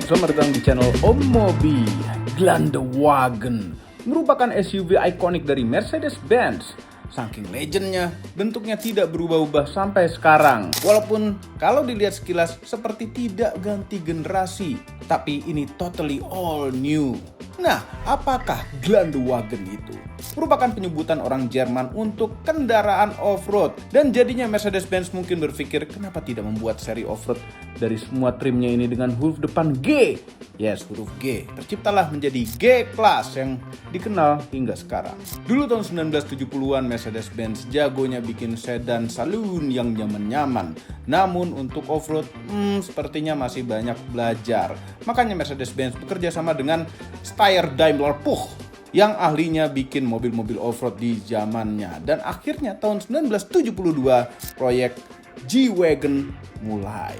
selamat datang di channel Om Mobi. Geländewagen merupakan SUV ikonik dari Mercedes-Benz. Saking legendnya, bentuknya tidak berubah-ubah sampai sekarang. Walaupun kalau dilihat sekilas seperti tidak ganti generasi, tapi ini totally all new. Nah, apakah Geländewagen itu? Merupakan penyebutan orang Jerman untuk kendaraan off-road. Dan jadinya Mercedes-Benz mungkin berpikir, kenapa tidak membuat seri off-road dari semua trimnya ini dengan huruf depan G? Yes, huruf G. Terciptalah menjadi G-Class yang dikenal hingga sekarang. Dulu tahun 1970-an Mercedes-Benz jagonya bikin sedan saloon yang nyaman-nyaman. Namun untuk off-road, sepertinya masih banyak belajar. Makanya Mercedes-Benz bekerja sama dengan Steyr Daimler Puch yang ahlinya bikin mobil-mobil off-road di zamannya. Dan akhirnya tahun 1972 proyek G-Wagen mulai.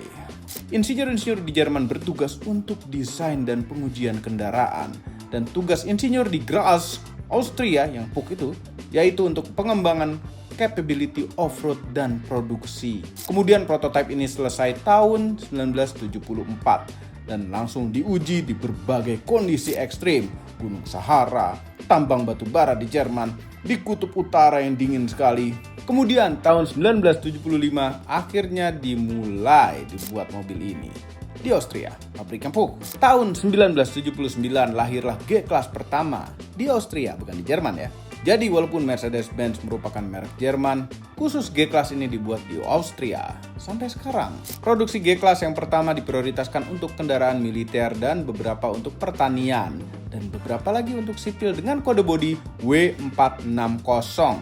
Insinyur-insinyur di Jerman bertugas untuk desain dan pengujian kendaraan. Dan tugas insinyur di Graz, Austria yang Puch itu, yaitu untuk pengembangan capability off-road dan produksi. Kemudian prototipe ini selesai tahun 1974 dan langsung diuji di berbagai kondisi ekstrim. Gunung Sahara, tambang batu bara di Jerman, di kutub utara yang dingin sekali. Kemudian tahun 1975 akhirnya dimulai dibuat mobil ini di Austria, pabriknya Puch. Tahun 1979 lahirlah G-Class pertama di Austria, bukan di Jerman ya. Jadi walaupun Mercedes-Benz merupakan merek Jerman, khusus G-Class ini dibuat di Austria. Sampai sekarang, produksi G-Class yang pertama diprioritaskan untuk kendaraan militer dan beberapa untuk pertanian. Dan beberapa lagi untuk sipil dengan kode bodi W460.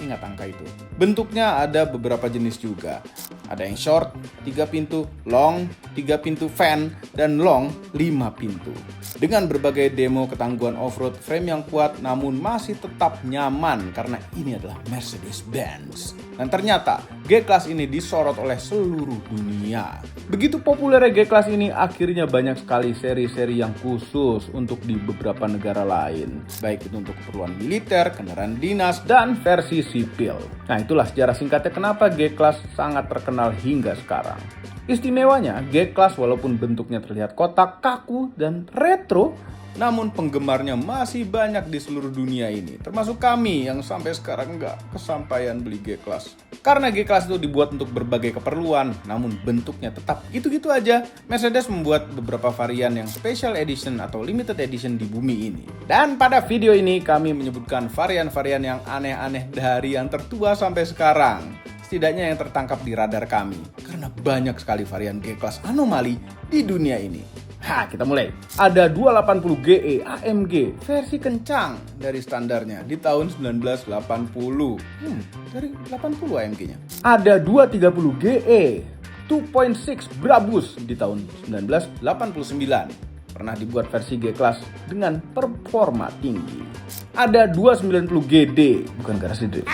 Ingat angka itu. Bentuknya ada beberapa jenis juga. Ada yang short, 3 pintu, long, 3 pintu van, dan long, 5 pintu. Dengan berbagai demo ketangguhan off-road, frame yang kuat namun masih tetap nyaman karena ini adalah Mercedes-Benz. Dan ternyata G-Class ini disorot oleh seluruh dunia. Begitu populernya G-Class ini, akhirnya banyak sekali seri-seri yang khusus untuk di beberapa negara lain. Baik itu untuk keperluan militer, kendaraan dinas, dan versi sipil. Nah, itulah sejarah singkatnya kenapa G-Class sangat terkenal hingga sekarang. Istimewanya, G-Class walaupun bentuknya terlihat kotak, kaku, dan retro, namun penggemarnya masih banyak di seluruh dunia ini. Termasuk kami yang sampai sekarang nggak kesampaian beli G-Class. Karena G-Class itu dibuat untuk berbagai keperluan, namun bentuknya tetap gitu-gitu aja. Mercedes membuat beberapa varian yang special edition atau limited edition di bumi ini. Dan pada video ini kami menyebutkan varian-varian yang aneh-aneh dari yang tertua sampai sekarang. Setidaknya yang tertangkap di radar kami. Karena banyak sekali varian G-Class anomali di dunia ini. Kita mulai. Ada 280 GE AMG versi kencang dari standarnya di tahun 1980. Dari 80 AMG-nya. Ada 230 GE 2.6 Brabus di tahun 1989. Pernah dibuat versi G-Class dengan performa tinggi. Ada 290 GD, bukan garasi drift,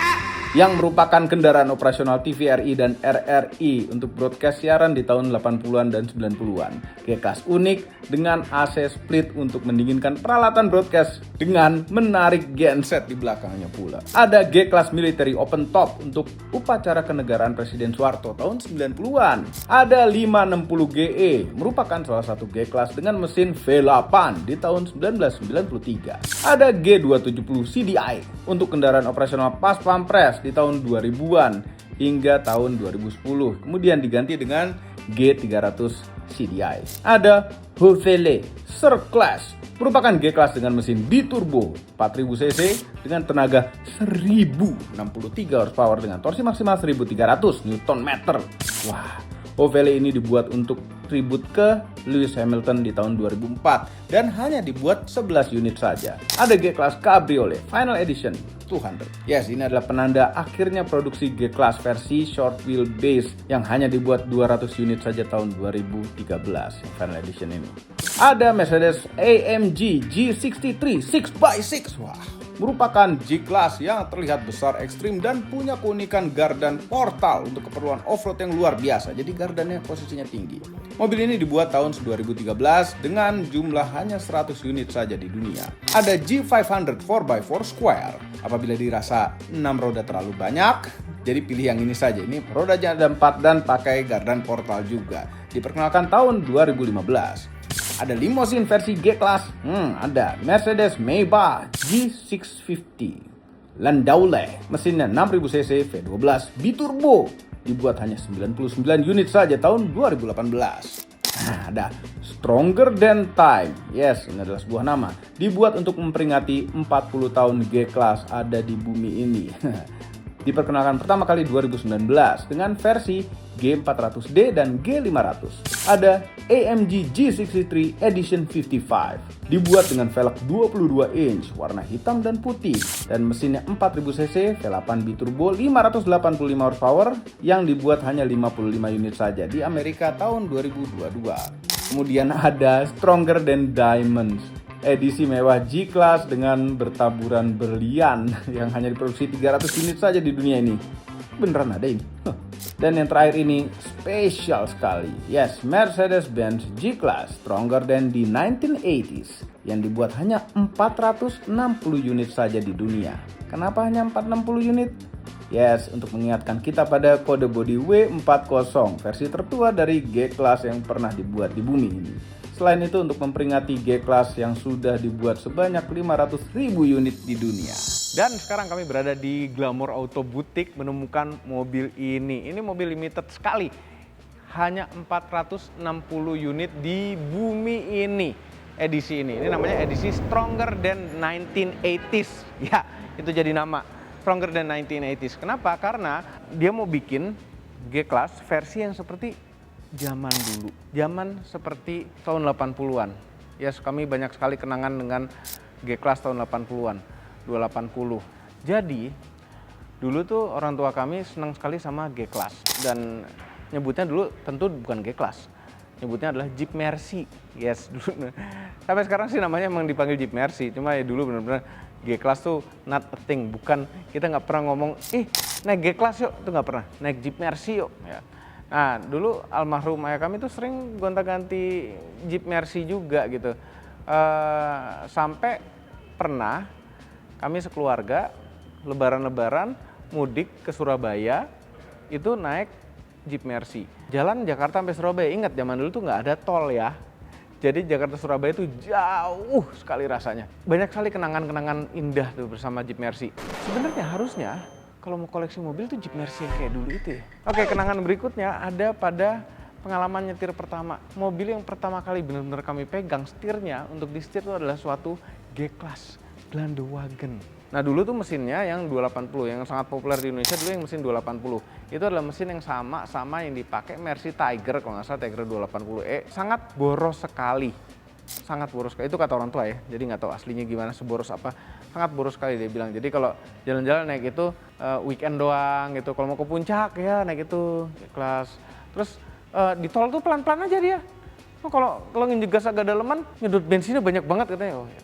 yang merupakan kendaraan operasional TVRI dan RRI untuk broadcast siaran di tahun 80-an dan 90-an. G-Class unik dengan AC split untuk mendinginkan peralatan broadcast dengan menarik genset di belakangnya pula. Ada G-Class Military Open Top untuk upacara kenegaraan Presiden Soeharto tahun 90-an. Ada 560 GE, merupakan salah satu G-Class dengan mesin V8 di tahun 1993. Ada G270 CDI untuk kendaraan operasional pas pampres di tahun 2000-an hingga tahun 2010. Kemudian diganti dengan G300 CDI. Ada Hövele Surclass, merupakan G-Class dengan mesin biturbo 4000 cc dengan tenaga 1063 horsepower dengan torsi maksimal 1300 Nm. Wah, Hövele ini dibuat untuk tribut ke Lewis Hamilton di tahun 2004 dan hanya dibuat 11 unit saja. Ada G-Class Cabriolet Final Edition 200. Yes, ini adalah penanda akhirnya produksi G-Class versi short wheelbase yang hanya dibuat 200 unit saja tahun 2013. Final Edition ini. Ada Mercedes AMG G63 6x6. Wah, merupakan G-Class yang terlihat besar, ekstrim, dan punya keunikan gardan portal untuk keperluan off-road yang luar biasa. Jadi gardannya posisinya tinggi. Mobil ini dibuat tahun 2013 dengan jumlah hanya 100 unit saja di dunia. Ada G500 4x4 Square. Apabila dirasa 6 roda terlalu banyak, jadi pilih yang ini saja. Ini rodanya ada 4 dan pakai gardan portal juga. Diperkenalkan tahun 2015. Ada limousine versi G-Class, ada Mercedes Maybach G650. Landaulet, mesinnya 6000 cc V12 biturbo, dibuat hanya 99 unit saja tahun 2018. Nah, ada Stronger Than Time, yes, ini adalah sebuah nama, dibuat untuk memperingati 40 tahun G-Class ada di bumi ini. Diperkenalkan pertama kali 2019 dengan versi G400D dan G500. Ada AMG G63 Edition 55. Dibuat dengan velg 22 inch, warna hitam dan putih, dan mesinnya 4000 cc, V8 biturbo, 585 horsepower, yang dibuat hanya 55 unit saja di Amerika tahun 2022. Kemudian ada Stronger Than Diamonds, edisi mewah G-Class dengan bertaburan berlian yang hanya diproduksi 300 unit saja di dunia ini. Beneran ada ini? Dan yang terakhir ini spesial sekali. Yes, Mercedes-Benz G-Class Stronger Than the 1980s yang dibuat hanya 460 unit saja di dunia. Kenapa hanya 460 unit? Yes, untuk mengingatkan kita pada kode bodi W40, versi tertua dari G-Class yang pernah dibuat di bumi ini. Selain itu untuk memperingati G-Class yang sudah dibuat sebanyak 500.000 unit di dunia. Dan sekarang kami berada di Glamour Auto Boutique menemukan mobil ini. Ini mobil limited sekali. Hanya 460 unit di bumi ini. Edisi ini. Ini namanya edisi Stronger Than 1980s. Ya, itu jadi nama. Stronger Than 1980s. Kenapa? Karena dia mau bikin G-Class versi yang seperti zaman dulu. Zaman seperti tahun 80-an. Yes, kami banyak sekali kenangan dengan G-Class tahun 80-an. 280. Jadi dulu tuh orang tua kami senang sekali sama G-Class dan nyebutnya dulu tentu bukan G-Class, nyebutnya adalah Jeep Mercy. Yes, dulu sampai sekarang sih namanya emang dipanggil Jeep Mercy, cuma ya dulu benar-benar G-Class tuh not a thing, bukan, kita nggak pernah ngomong naik G-Class yuk, tuh nggak pernah, naik Jeep Mercy yuk ya. Nah dulu almarhum ayah kami tuh sering gonta-ganti Jeep Mercy juga gitu, sampai pernah kami sekeluarga lebaran-lebaran mudik ke Surabaya itu naik Jeep Mercy. Jalan Jakarta sampai Surabaya, ingat zaman dulu tuh nggak ada tol ya. Jadi Jakarta Surabaya itu jauh sekali rasanya. Banyak sekali kenangan-kenangan indah tuh bersama Jeep Mercy. Sebenarnya harusnya kalau mau koleksi mobil tuh Jeep Mercy yang kayak dulu itu ya. Oke, kenangan berikutnya ada pada pengalaman nyetir pertama. Mobil yang pertama kali benar-benar kami pegang setirnya untuk disetir itu adalah suatu G-Class Geländewagen. Nah dulu tuh mesinnya yang 280, yang sangat populer di Indonesia dulu yang mesin 280. Itu adalah mesin yang sama yang dipakai Mercy Tiger, kalau nggak salah Tiger 280e. Sangat boros sekali. Sangat boros sekali, itu kata orang tua ya. Jadi nggak tahu aslinya gimana, seboros apa. Sangat boros sekali dia bilang. Jadi kalau jalan-jalan naik itu weekend doang gitu. Kalau mau ke puncak ya naik itu kelas. Terus di tol tuh pelan-pelan aja dia. Oh, kalau nginjek gas agak daleman, nyedot bensinnya banyak banget katanya. Oh ya.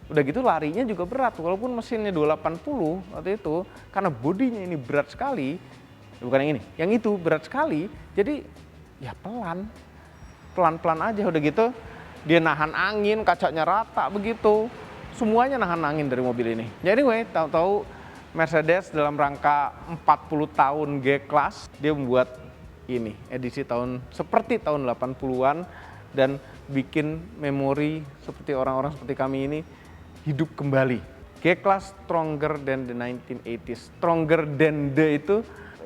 Udah gitu larinya juga berat, walaupun mesinnya 280 waktu itu, karena bodinya ini berat sekali, bukan yang ini, yang itu berat sekali, jadi ya pelan-pelan aja. Udah gitu dia nahan angin, kacanya rata begitu, semuanya nahan angin dari mobil ini. Jadi anyway, tahu-tahu Mercedes dalam rangka 40 tahun G-Class, dia membuat ini, edisi seperti tahun 80-an, dan bikin memori seperti orang-orang seperti kami ini hidup kembali. G-Class Stronger Than the 1980s. Stronger Than the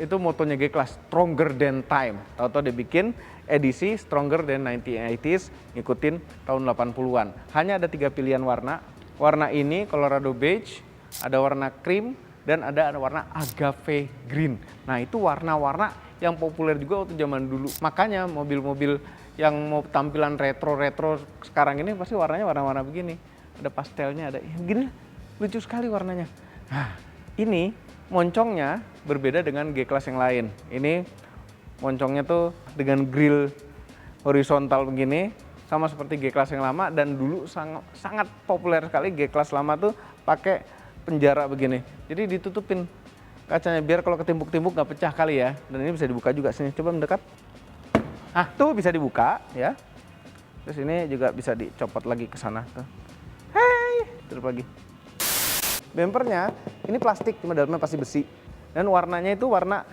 itu motonya G-Class, Stronger Than Time. Tahu-tahu dia bikin edisi Stronger Than 1980s, ngikutin tahun 80-an. Hanya ada 3 pilihan warna. Warna ini Colorado Beige, ada warna cream, dan ada warna agave green. Nah itu warna-warna yang populer juga waktu zaman dulu. Makanya mobil-mobil yang mau tampilan retro-retro sekarang ini pasti warnanya warna-warna begini. Ada pastelnya, ada gini, lucu sekali warnanya. Nah, ini moncongnya berbeda dengan G-Class yang lain. Ini moncongnya tuh dengan grill horizontal begini, sama seperti G-Class yang lama, dan dulu sangat populer sekali G-Class lama tuh pakai penjara begini. Jadi ditutupin kacanya biar kalau ketimbuk-timbuk nggak pecah kali ya. Dan ini bisa dibuka juga, sini coba mendekat. Nah, tuh bisa dibuka ya. Terus ini juga bisa dicopot lagi ke sana tuh. Tutup lagi. Bempernya ini plastik, cuma dalamnya pasti besi. Dan warnanya itu warna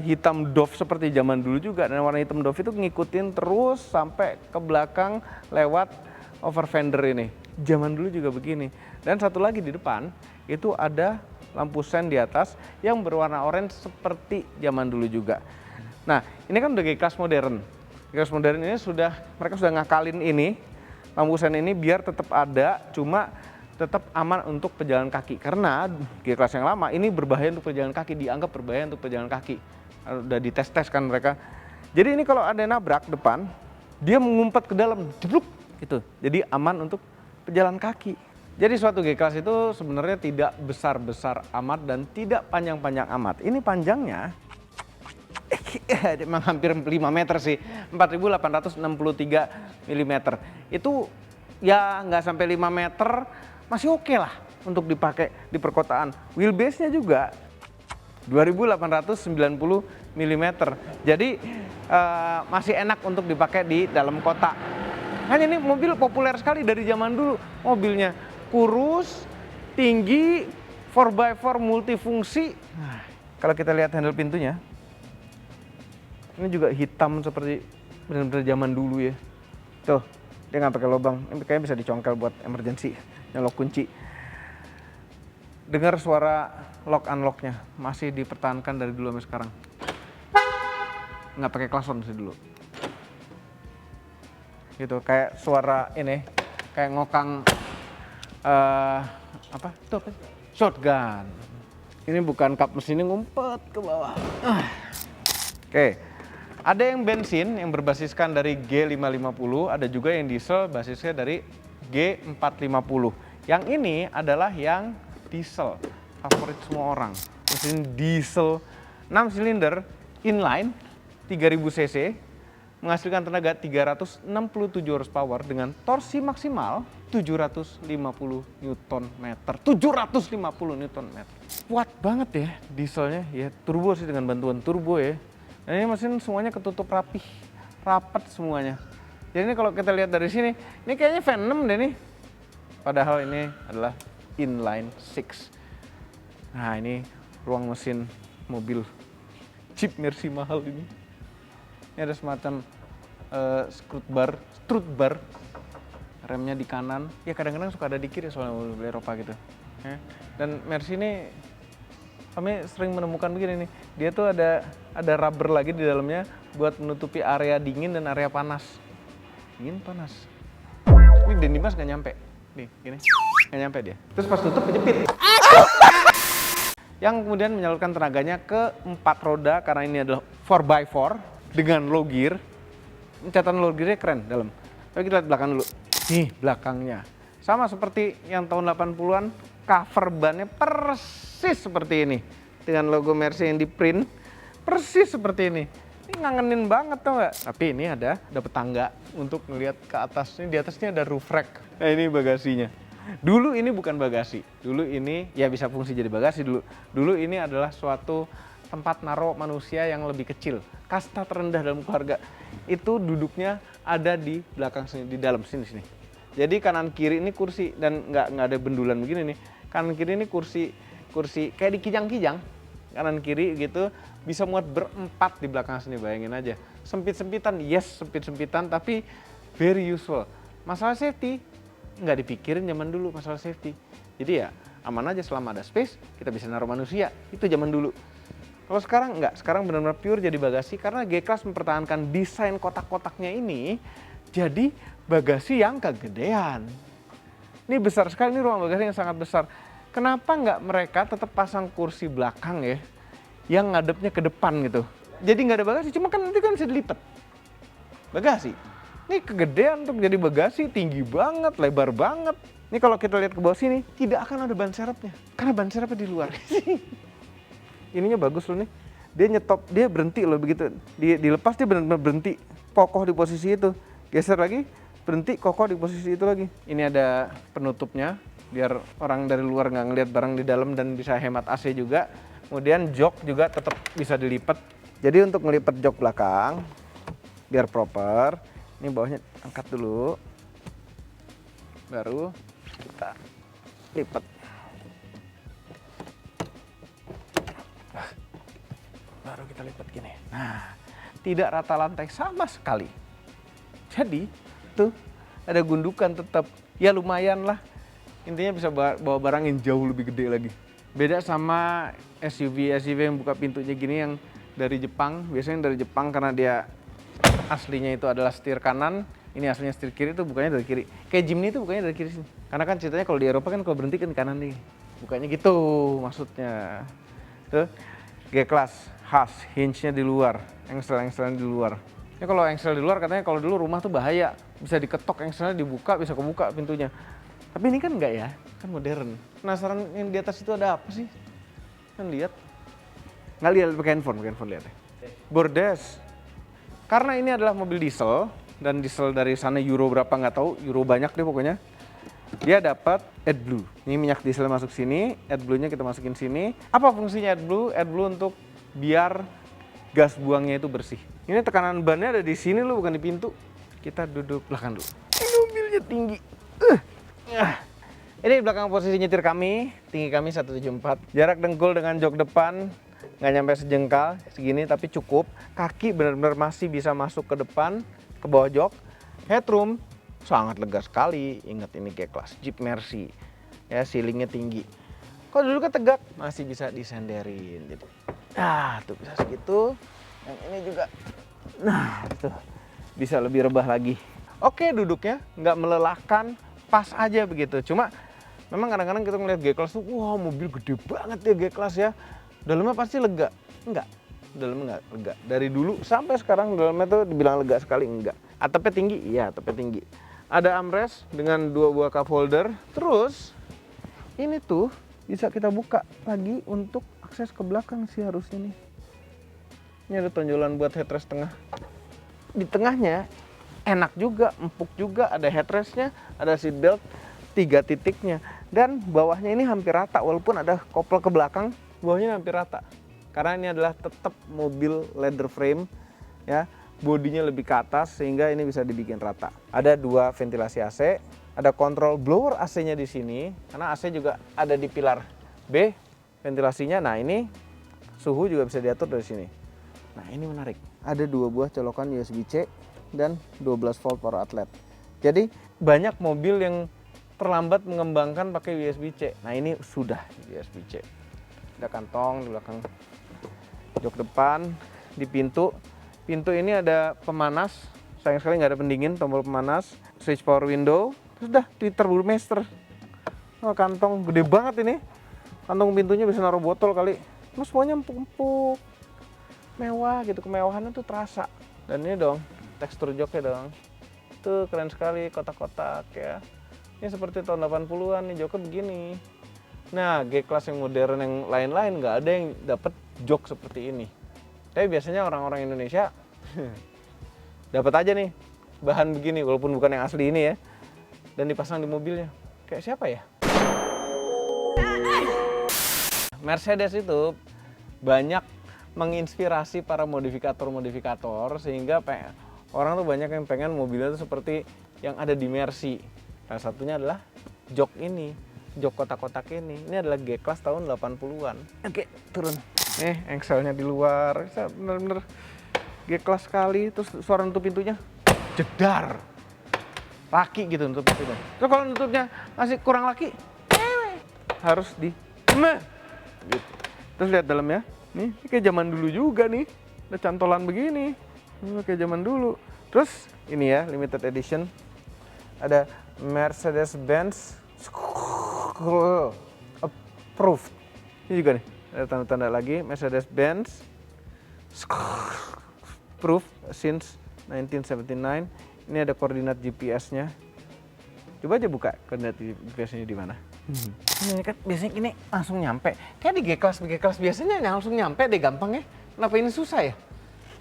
hitam doff seperti zaman dulu juga, dan warna hitam doff itu ngikutin terus sampai ke belakang lewat over fender ini. Zaman dulu juga begini. Dan satu lagi di depan itu ada lampu sen di atas yang berwarna orange seperti zaman dulu juga. Nah, ini kan udah G-Class modern. G-Class modern ini mereka sudah ngakalin ini lampu sen ini biar tetap ada, cuma tetap aman untuk pejalan kaki. Karena G-Class yang lama ini berbahaya untuk pejalan kaki, dianggap berbahaya untuk pejalan kaki. Udah dites-tes kan mereka. Jadi ini kalau ada yang nabrak depan, dia mengumpet ke dalam, jeblok gitu. Jadi aman untuk pejalan kaki. Jadi suatu G-Class itu sebenarnya tidak besar-besar amat dan tidak panjang-panjang amat. Ini panjangnya memang hampir 5 meter sih, 4.863 mm. Itu ya nggak sampai 5 meter, masih oke lah untuk dipakai di perkotaan. Wheelbase-nya juga 2.890 mm. Jadi masih enak untuk dipakai di dalam kota. Kan ini mobil populer sekali dari zaman dulu. Mobilnya kurus, tinggi, 4x4 multifungsi. Nah, kalau kita lihat handle pintunya, ini juga hitam seperti benar-benar zaman dulu ya. Tuh, dia nggak pakai lubang. Ini kayaknya bisa dicongkel buat emergency, nyolok kunci. Dengar suara lock unlocknya, masih dipertahankan dari dulu sampai sekarang. Nggak pakai klakson sih dulu. Gitu, kayak suara ini, kayak ngokang apa? Itu apa? Shotgun. Ini bukan kap mesinnya ngumpet ke bawah. Oke. Ada yang bensin yang berbasiskan dari G550, ada juga yang diesel basisnya dari G450. Yang ini adalah yang diesel, favorit semua orang. Mesin diesel 6 silinder inline 3000 cc menghasilkan tenaga 367 horsepower dengan torsi maksimal 750 Nm. 750 Nm. Kuat banget ya dieselnya, ya turbo sih dengan bantuan turbo ya. Dan ini mesin semuanya ketutup rapih, rapat semuanya. Jadi ini kalau kita lihat dari sini, ini kayaknya V6 deh nih. Padahal ini adalah inline 6. Nah, ini ruang mesin mobil Jeep Mercy mahal ini. Ini ada semacam strut bar, remnya di kanan. Ya kadang-kadang suka ada di kiri soalnya mobil Eropa gitu. Ya. Dan Mercy ini kami sering menemukan begini nih. Dia tuh ada rubber lagi di dalamnya buat menutupi area dingin dan area panas. Dingin panas. Ini Den Dimas nggak nyampe. Nih, gini. Nggak nyampe dia. Terus pas tutup kejepit. Yang kemudian menyalurkan tenaganya ke 4 roda karena ini adalah 4x4 dengan low gear. Catatan low gearnya keren dalam. Tapi kita lihat belakang dulu. Nih belakangnya. Sama seperti yang tahun 80-an, cover bannya persis seperti ini. Dengan logo Mercy yang di print, persis seperti ini. Ini ngangenin banget tau nggak? Tapi ini ada tangga untuk ngelihat ke atas. Ini di atasnya ada roof rack. Nah ini bagasinya. Dulu ini bukan bagasi. Dulu ini ya bisa fungsi jadi bagasi dulu. Dulu ini adalah suatu tempat naruh manusia yang lebih kecil. Kasta terendah dalam keluarga. Itu duduknya ada di belakang sini, di dalam sini. Jadi kanan kiri ini kursi dan nggak ada bendulan begini nih. Kanan kiri ini kursi kayak di kijang-kijang. Kanan kiri gitu bisa muat berempat di belakang sini, bayangin aja. Sempit-sempitan, yes sempit-sempitan tapi very useful. Masalah safety nggak dipikirin zaman dulu masalah safety. Jadi ya aman aja selama ada space kita bisa naruh manusia. Itu zaman dulu. Kalau sekarang enggak, sekarang benar-benar pure jadi bagasi karena G-Class mempertahankan desain kotak-kotaknya ini jadi bagasi yang kegedean. Ini besar sekali, ini ruang bagasi yang sangat besar. Kenapa nggak mereka tetap pasang kursi belakang ya, yang ngadepnya ke depan gitu. Jadi nggak ada bagasi, cuma kan nanti kan bisa dilipat. Bagasi. Ini kegedean untuk jadi bagasi, tinggi banget, lebar banget. Ini kalau kita lihat ke bawah sini, tidak akan ada ban serepnya. Karena ban serepnya di luar. Ininya bagus loh nih. Dia nyetop, dia berhenti loh begitu. Dilepas dia benar-benar berhenti. Kokoh di posisi itu. Geser lagi, berhenti, kokoh di posisi itu lagi. Ini ada penutupnya, biar orang dari luar nggak ngelihat barang di dalam dan bisa hemat AC juga. Kemudian jok juga tetap bisa dilipat. Jadi untuk ngelipat jok belakang, biar proper, ini bawahnya angkat dulu. Baru kita lipat. Baru kita lipat gini. Nah, tidak rata lantai sama sekali. Jadi, tuh ada gundukan tetap. Ya lumayan lah. Intinya bisa bawa barang yang jauh lebih gede lagi. Beda sama SUV yang buka pintunya gini yang dari Jepang. Biasanya dari Jepang karena dia aslinya itu adalah setir kanan. Ini aslinya setir kiri, itu bukanya dari kiri. Kayak Jimny itu bukanya dari kiri sini. Karena kan ceritanya kalau di Eropa kan kalau berhenti kan di kanan nih. Bukanya gitu maksudnya. Tuh, G-Class khas, hinge-nya di luar, engsel-engselnya di luar. Ya kalau engsel di luar katanya kalau dulu rumah tuh bahaya. Bisa diketok engselnya, dibuka, bisa kebuka pintunya. Tapi ini kan enggak ya, kan modern. Penasaran yang di atas itu ada apa sih? Kan lihat. Nggak lihat, pakai handphone lihat ya. Bordes. Karena ini adalah mobil diesel, dan diesel dari sana euro berapa nggak tahu, euro banyak deh pokoknya. Dia dapat AdBlue. Ini minyak diesel masuk sini, AdBlue-nya kita masukin sini. Apa fungsinya AdBlue? AdBlue untuk biar gas buangnya itu bersih. Ini tekanan bannya ada di sini loh, bukan di pintu. Kita duduk belakang dulu. Ini mobilnya tinggi. Ini belakang posisi nyetir kami, tinggi kami 174. Jarak dengkul dengan jok depan nggak nyampe sejengkal segini, tapi cukup. Kaki benar-benar masih bisa masuk ke depan, ke bawah jok. Headroom sangat lega sekali. Ingat ini G-Class Jeep Mercy. Ya, ceilingnya tinggi. Kalau dulu kan tegak, masih bisa disenderin. Jadi, tuh bisa segitu. Yang ini juga, tuh bisa lebih rebah lagi. Oke, duduknya nggak melelahkan, pas aja begitu. Cuma memang kadang-kadang kita ngeliat G-Class tuh, wah mobil gede banget ya G-Class ya. Dalamnya pasti lega. Enggak, dalamnya nggak lega. Dari dulu sampai sekarang dalamnya tuh dibilang lega sekali, enggak. Atapnya tinggi, iya atapnya tinggi. Ada armrest dengan 2 buah cup holder. Terus ini tuh bisa kita buka lagi untuk akses ke belakang sih harusnya nih. Ini ada tonjolan buat headrest tengah. Di tengahnya enak juga, empuk juga, ada headrestnya, ada seat belt, 3 titiknya. Dan bawahnya ini hampir rata, walaupun ada kopel ke belakang, bawahnya hampir rata. Karena ini adalah tetap mobil leather frame, ya, bodinya lebih ke atas sehingga ini bisa dibikin rata. Ada 2 ventilasi AC, ada kontrol blower AC-nya di sini, karena AC juga ada di pilar B ventilasinya. Nah ini suhu juga bisa diatur dari sini. Nah ini menarik, ada 2 buah colokan USB-C dan 12 volt power outlet. Jadi banyak mobil yang terlambat mengembangkan pakai USB-C. Nah ini sudah USB-C. Ada kantong di belakang jok depan, di pintu. Pintu ini ada pemanas, sayang sekali nggak ada pendingin, tombol pemanas, switch power window. Terus dah Twitter Burmester. Oh, kantong gede banget ini. Kantong pintunya bisa naruh botol kali. Terus semuanya empuk-empuk. Mewah gitu, kemewahannya tuh terasa. Dan ini dong, tekstur joknya dong. Tuh keren sekali, kotak-kotak ya. Ini seperti tahun 80-an nih, joknya begini. Nah, G-Class yang modern yang lain-lain nggak ada yang dapat jok seperti ini. Tapi biasanya orang-orang Indonesia dapat aja nih bahan begini, walaupun bukan yang asli ini ya. Dan dipasang di mobilnya. Kayak siapa ya? Mercedes itu banyak menginspirasi para modifikator-modifikator sehingga orang tuh banyak yang pengen mobilnya tuh seperti yang ada di Mercy. Salah satunya adalah jok ini, jok kotak-kotak ini. Ini adalah G-Class tahun 80-an. Oke, turun. Engselnya di luar, bener-bener G-Class sekali. Terus suara nutup pintunya, jedar. Laki gitu nutup pintunya. Terus kalau nutupnya masih kurang laki, harus di gitu. Terus lihat dalamnya. Nih, ini kayak zaman dulu juga nih. Ada cantolan begini. Ini kayak zaman dulu. Terus ini ya, limited edition. Ada Mercedes-Benz approved. Ini juga nih, ada tanda-tanda lagi. Mercedes-Benz approved since 1979. Ini ada koordinat GPS-nya. Coba aja buka koordinat GPS-nya di mana. Ini kan biasanya ini langsung nyampe. Kayak di G-Class biasanya langsung nyampe deh, gampang ya. Kenapa ini susah ya?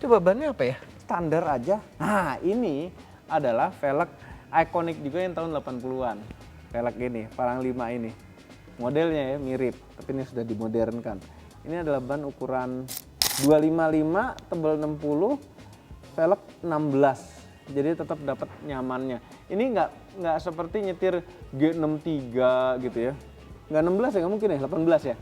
Coba bannya apa ya? Standar aja. Nah ini adalah velg ikonik juga yang tahun 80-an. Velg ini, Parang 5 ini. Modelnya ya mirip, tapi ini sudah dimodernkan. Ini adalah ban ukuran 255, tebal 60, velg 16. Jadi tetap dapat nyamannya. Ini nggak seperti nyetir G63 gitu ya. Nggak 16 ya, nggak mungkin ya, 18 ya.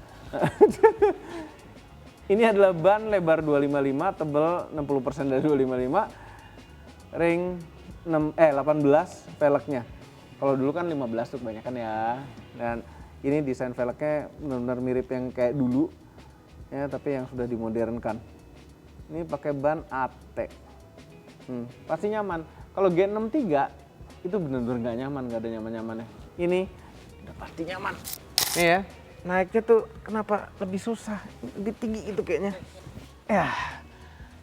Ini adalah ban lebar 255, tebal 60% dari 255, ring 18 velgnya. Kalau dulu kan 15 tuh kebanyakan ya. Dan ini desain velgnya benar-benar mirip yang kayak dulu ya, tapi yang sudah dimodernkan. Ini pakai ban AT. Pasti nyaman. Kalau G63 itu benar-benar nggak nyaman, nggak ada nyaman-nyamannya. Ini udah pasti nyaman. Nih ya, naiknya tuh kenapa lebih susah, lebih tinggi itu kayaknya. Ya,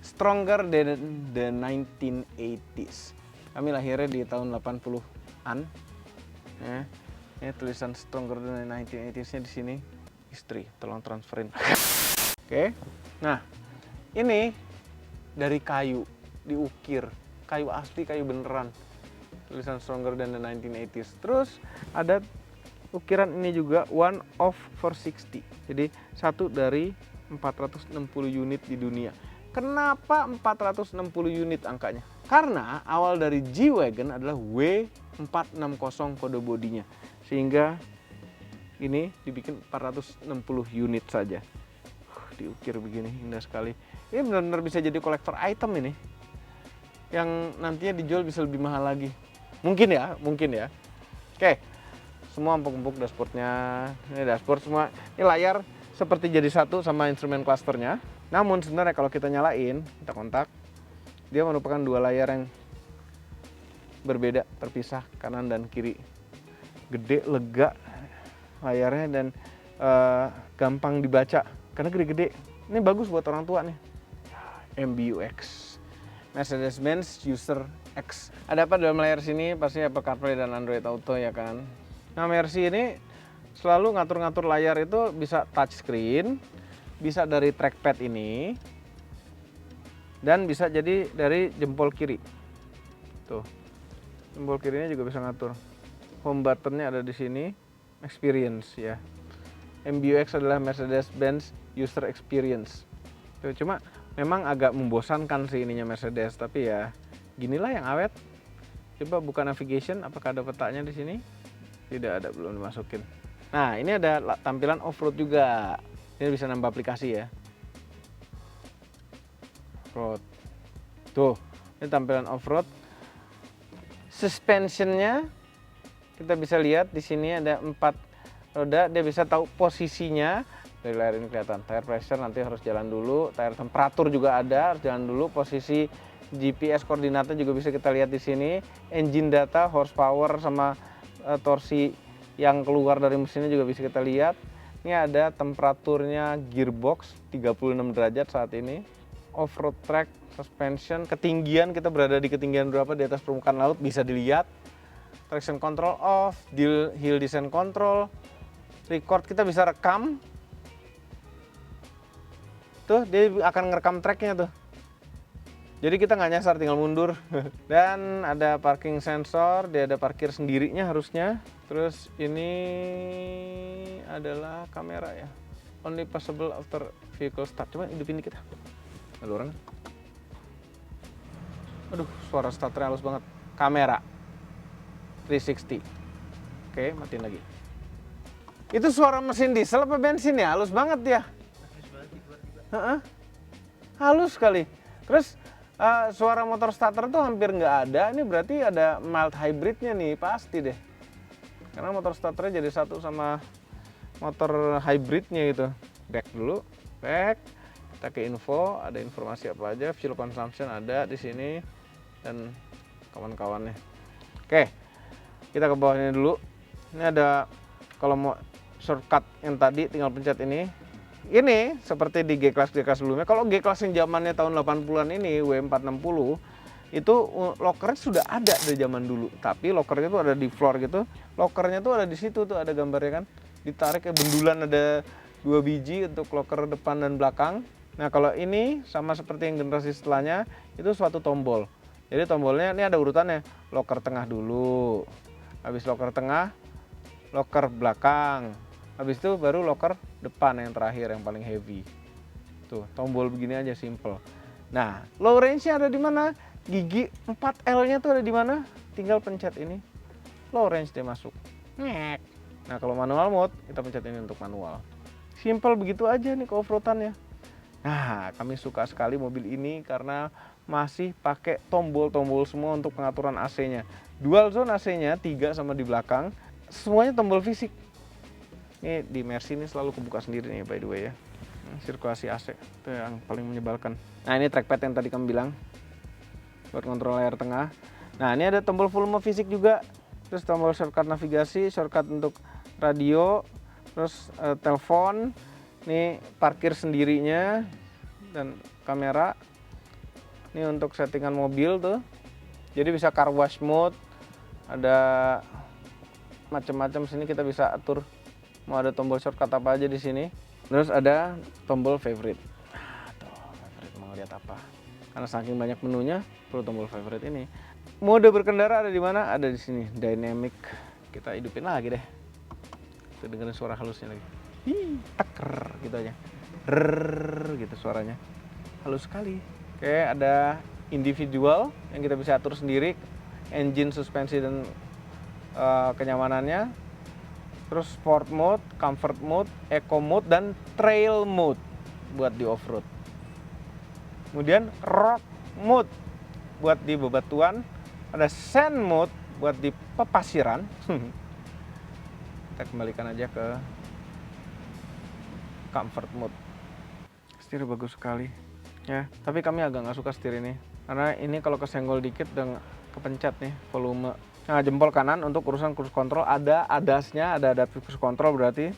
stronger than the 1980s. Kami lahirnya di tahun 80-an. Ya, ini tulisan stronger than the 1980s-nya di sini. Istri, tolong transferin. Oke. Nah, ini dari kayu, diukir. Kayu asli, kayu beneran. Tulisan stronger than the 1980s. Terus ada ukiran ini juga one of 460. Jadi satu dari 460 unit di dunia. Kenapa 460 unit angkanya? Karena awal dari G-Wagon adalah W460 kode bodinya. Sehingga ini dibikin 460 unit saja. Diukir begini, indah sekali. Ini benar-benar bisa jadi kolektor item ini. Yang nantinya dijual bisa lebih mahal lagi. Mungkin ya. Oke. Semua empuk-empuk dashboardnya. Ini dashboard semua. Ini layar seperti jadi satu sama instrumen clusternya. Namun sebenarnya kalau kita nyalain, kita kontak, dia merupakan dua layar yang berbeda, terpisah kanan dan kiri. Gede, lega layarnya dan gampang dibaca karena gede-gede. Ini bagus buat orang tua nih. MBUX, Mercedes-Benz User X. Ada apa dalam layar sini? Pasti Apple CarPlay dan Android Auto ya kan. Nah, Mercy ini selalu ngatur-ngatur layar itu bisa touchscreen, bisa dari trackpad ini, dan bisa jadi dari jempol kiri. Tuh, jempol kirinya juga bisa ngatur. Home buttonnya ada di sini, experience ya. MBUX adalah Mercedes-Benz User Experience. Tuh, cuma memang agak membosankan sih ininya Mercedes, tapi ya ginilah yang awet. Coba buka navigation, apakah ada petanya di sini? Tidak ada, belum dimasukin. Nah, ini ada tampilan off-road juga. Ini bisa nambah aplikasi ya. Off-road. Tuh, ini tampilan off-road. Suspensionnya kita bisa lihat di sini ada 4 roda. Dia bisa tahu posisinya. Dari layar ini kelihatan. Tire pressure nanti harus jalan dulu. Tire temperatur juga ada, harus jalan dulu. Posisi GPS koordinatnya juga bisa kita lihat di sini. Engine data, horsepower sama torsi yang keluar dari mesinnya juga bisa kita lihat. Ini ada temperaturnya gearbox 36 derajat saat ini. Off-road track, suspension, ketinggian kita berada di ketinggian berapa di atas permukaan laut bisa dilihat. Traction control off, hill descent control, record kita bisa rekam. Tuh dia akan ngerekam tracknya tuh. Jadi kita nggak nyasar, tinggal mundur. Dan ada parking sensor, dia ada parkir sendirinya harusnya. Terus ini adalah kamera ya. Only possible after vehicle start. Coba hidupin dikit. Ada orang. Aduh, suara starternya halus banget. Kamera 360. Oke, matiin lagi. Itu suara mesin diesel apa bensin ya? Halus banget ya. Halus sekali. Terus suara motor starter tuh hampir nggak ada. Ini berarti ada mild hybridnya nih, pasti deh. Karena motor starternya jadi satu sama motor hybridnya gitu. Back dulu, back. Kita ke info, ada informasi apa aja, fuel consumption ada di sini dan kawan-kawannya. Oke, kita ke bawahnya dulu. Ini ada kalau mau shortcut yang tadi tinggal pencet ini. Ini seperti di G-Class sebelumnya. Kalau G-Class yang zamannya tahun 80-an ini, W460, itu lockernya sudah ada dari zaman dulu. Tapi lockernya tuh ada di floor gitu. Lockernya tuh ada di situ tuh, ada gambarnya kan. Ditarik kayak bendulan, ada 2 biji untuk locker depan dan belakang. Nah, kalau ini sama seperti yang generasi setelahnya, itu suatu tombol. Jadi tombolnya ini ada urutannya. Locker tengah dulu. Habis locker tengah, locker belakang. Habis itu baru locker depan yang terakhir, yang paling heavy. Tuh, tombol begini aja, simple. Nah, low range-nya ada di mana? Gigi 4L-nya tuh ada di mana? Tinggal pencet ini. Low range dia masuk. Ngek. Nah, kalau manual mode, kita pencet ini untuk manual. Simple begitu aja nih ke off-roadannya. Nah, kami suka sekali mobil ini karena masih pakai tombol-tombol semua untuk pengaturan AC-nya. Dual zone AC-nya 3 sama di belakang, semuanya tombol fisik. Ini di Mercy ini selalu kebuka sendiri nih by the way ya. Sirkulasi AC itu yang paling menyebalkan. Nah, ini trackpad yang tadi kamu bilang buat kontrol layar tengah. Nah, ini ada tombol volume fisik juga. Terus tombol shortcut navigasi, shortcut untuk radio, terus telepon. Ini parkir sendirinya dan kamera. Ini untuk settingan mobil tuh. Jadi bisa car wash mode. Ada macam-macam sini kita bisa atur mau ada tombol shortcut apa aja di sini. Terus ada tombol favorite. Tuh, favorite mau lihat apa? Karena saking banyak menunya, perlu tombol favorite ini. Mode berkendara ada di mana? Ada di sini. Dynamic. Kita hidupin lagi deh. Kita dengerin suara halusnya lagi. Teker gitu aja. Rrrr gitu suaranya. Halus sekali. Oke, ada individual yang kita bisa atur sendiri, engine, suspensi dan kenyamanannya. Terus sport mode, comfort mode, eco mode dan trail mode buat di off-road. Kemudian rock mode buat di bebatuan, ada sand mode buat di pepasiran. Kita kembalikan aja ke comfort mode. Setir bagus sekali. Ya, tapi kami agak nggak suka setir ini karena ini kalau kesenggol dikit udah kepencet nih volume. Nah, jempol kanan untuk urusan cruise control ada adasnya, ada adaptive cruise control berarti.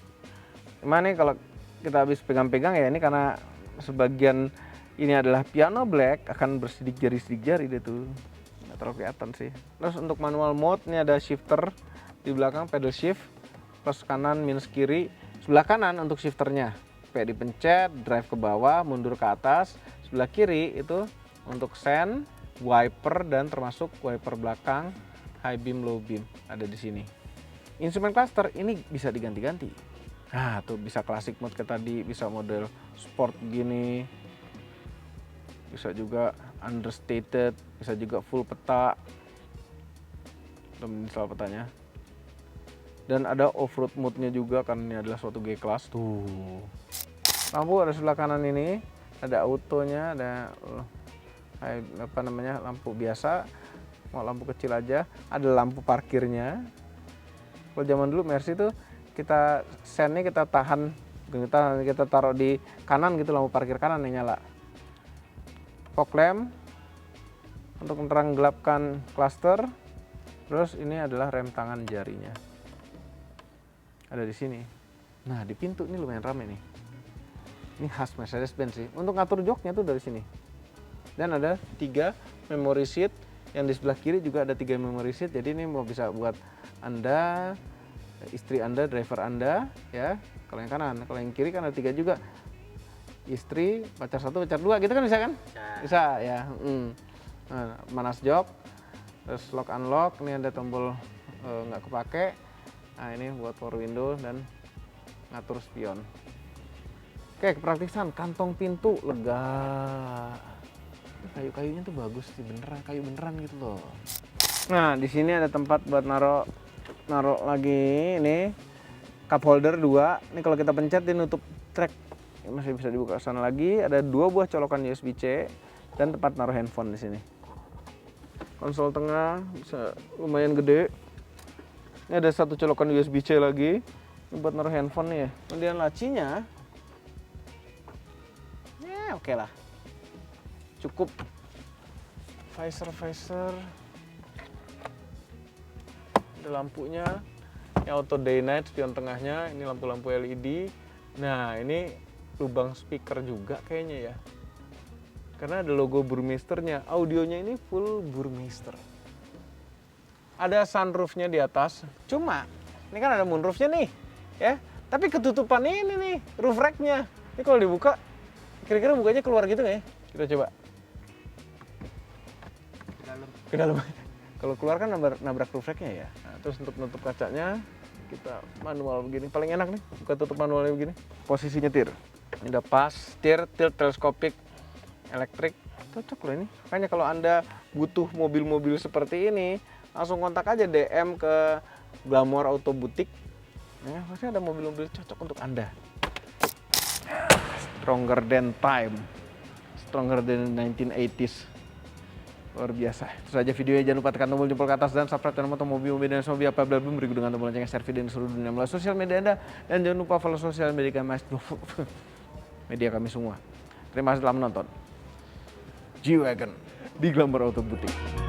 Cuman nih kalau kita habis pegang-pegang ya ini karena sebagian ini adalah piano black akan bersidik jari deh tuh. Nggak terlalu kelihatan sih. Terus untuk manual mode ini ada shifter di belakang, pedal shift, plus kanan minus kiri, sebelah kanan untuk shifternya. Kayak dipencet, drive ke bawah, mundur ke atas. Sebelah kiri itu untuk sen, wiper dan termasuk wiper belakang, high beam, low beam ada di sini. Instrumen cluster ini bisa diganti-ganti. Nah, tuh bisa classic mode kayak tadi, bisa model sport gini. Bisa juga understated, bisa juga full peta. Belum install petanya. Dan ada off-road mode-nya juga karena ini adalah suatu G-Class tuh. Lampu ada sebelah kanan ini, ada autonya, ada apa namanya, lampu biasa, mau lampu kecil aja, ada lampu parkirnya. Kalau zaman dulu Mercy tuh kita sennya kita tahan, kita taruh di kanan gitu, lampu parkir kanan yang nyala. Fog lamp untuk menerang gelapkan cluster. Terus ini adalah rem tangan jarinya. Ada di sini. Nah, di pintu ini lumayan rame nih. Ini khas Mercedes-Benz sih. Untuk ngatur joknya tuh dari sini. Dan ada 3 memory seat. Yang di sebelah kiri juga ada 3 memory seat. Jadi ini mau bisa buat Anda, istri Anda, driver Anda, ya. Kalau yang kanan, kalau yang kiri kan ada 3 juga. Istri, pacar 1, pacar 2 gitu kan bisa kan? Bisa ya. Nah, manas jok. Terus lock unlock. Ini ada tombol nggak kepake. Nah, ini buat power window dan ngatur spion. Oke, kepraktisan kantong pintu lega. Kayu-kayunya tuh bagus sih, beneran kayu beneran gitu loh. Nah, di sini ada tempat buat naruh lagi ini cup holder 2. Ini kalau kita pencet dia nutup track. Ini masih bisa dibuka ke sana lagi. Ada 2 buah colokan USB-C dan tempat naruh handphone di sini. Konsol tengah bisa lumayan gede. Ini ada 1 colokan USB-C lagi. Ini buat naruh handphone nih ya. Kemudian lacinya oke lah, cukup. Visor, ada lampunya, ini auto day night, spion tengahnya, ini lampu-lampu LED. Nah, ini lubang speaker juga kayaknya ya, karena ada logo Burmeisternya. Audionya ini full Burmeister. Ada sunroofnya di atas, cuma ini kan ada moonroofnya nih, ya. Tapi ketutupan ini nih, roof racknya. Ini kalau dibuka, kira-kira bukanya keluar gitu nggak ya? Kita coba. Ke dalam. Kalau keluar kan nabrak roof racknya ya. Nah, terus untuk nutup kacanya, kita manual begini. Paling enak nih, buka tutup manualnya begini. Posisi nyetir. Ini udah pas, setir, tilt teleskopik, elektrik. Cocok loh ini. Makanya kalau Anda butuh mobil-mobil seperti ini, langsung kontak aja DM ke Glamour Auto Boutique. Ya, pasti ada mobil-mobil cocok untuk Anda. Stronger than time, stronger than 1980s. Luar biasa. Itu saja videonya. Jangan lupa tekan tombol jempol ke atas dan subscribe channel Motomobi dan Sobi apa belum berikut dengan tombol loncengnya, share video di seluruh dunia melalui sosial media Anda, dan jangan lupa follow sosial media kami semua. Terima kasih telah menonton G-Wagon di Glamour Auto Boutique.